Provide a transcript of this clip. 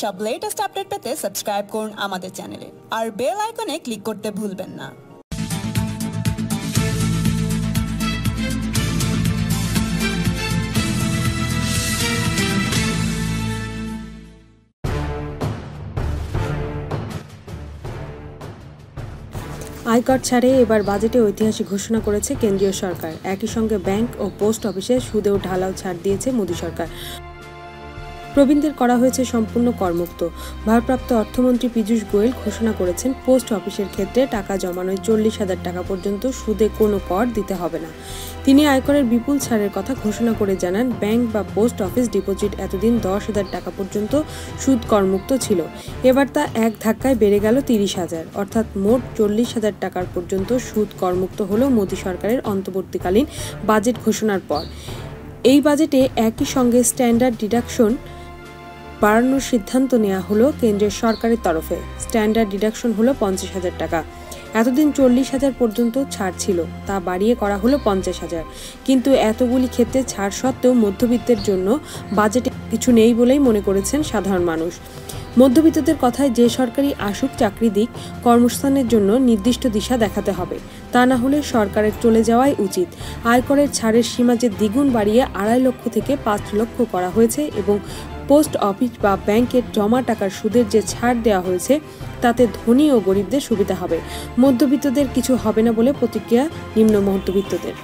সব latest update পেতে subscribe করুন আমাদের চ্যানেলে আর বেল আইকনে ক্লিক করতে ভুলবেন না। আয়কর ছাড়ে এবার বাজেটে ঐতিহাসিক ঘোষণা করেছে কেন্দ্রীয় সরকার। একই সঙ্গে ব্যাংক ও পোস্ট অফিসে সুদেও ঢালাও ছাড় দিয়েছে মোদি সরকার। প্রবীণদের করা হয়েছে সম্পূর্ণ করমুক্ত। ভারপ্রাপ্ত অর্থমন্ত্রী পীযূষ গোয়েল ঘোষণা করেছেন, পোস্ট অফিসের ক্ষেত্রে টাকা জমানোয় 40,000 টাকা পর্যন্ত সুদে কোনো কর দিতে হবে না। তিনি আয়করের বিপুল ছাড়ের কথা ঘোষণা করে জানান, ব্যাংক বা পোস্ট অফিস ডিপোজিট এতদিন 10,000 টাকা পর্যন্ত সুদ করমুক্ত ছিল। এবার তা এক ধাক্কায় বেড়ে গেল 30,000, অর্থাৎ মোট 40,000 টাকার পর্যন্ত সুদ করমুক্ত হলো মোদি সরকারের অন্তর্বর্তীকালীন বাজেট ঘোষণার পর। এই বাজেটে একই সঙ্গে স্ট্যান্ডার্ড ডিডাকশন বাড়ানোর সিদ্ধান্ত নেওয়া হলো কেন্দ্রের সরকারের তরফে। স্ট্যান্ডার্ড ডিডাকশন হলো 50,000 টাকা। এতদিন 40,000 পর্যন্ত ছাড় ছিল, তা বাড়িয়ে করা হলো 50,000। কিন্তু এতগুলি ক্ষেত্রে ছাড় সত্ত্বেও মধ্যবিত্তের জন্য বাজেটে কিছু নেই বলেই মনে করেছেন সাধারণ মানুষ। মধ্যবিত্তদের কথায়, যে সরকারি আসুক চাকরি দিক, কর্মস্থানের জন্য নির্দিষ্ট দিশা দেখাতে হবে, তা না হলে সরকারের চলে যাওয়াই উচিত। আয়করের ছাড়ের সীমা যে দ্বিগুণ বাড়িয়ে 2.5 লক্ষ থেকে 5 লক্ষ করা হয়েছে এবং পোস্ট অফিস বা ব্যাংকের জমা টাকার সুদের যে ছাড় দেওয়া হয়েছে, তাতে ধনী ও গরিবদের সুবিধা হবে। মধ্যবিত্তদের কিছু হবে না বলে প্রতিক্রিয়া নিম্ন মধ্যবিত্তদের।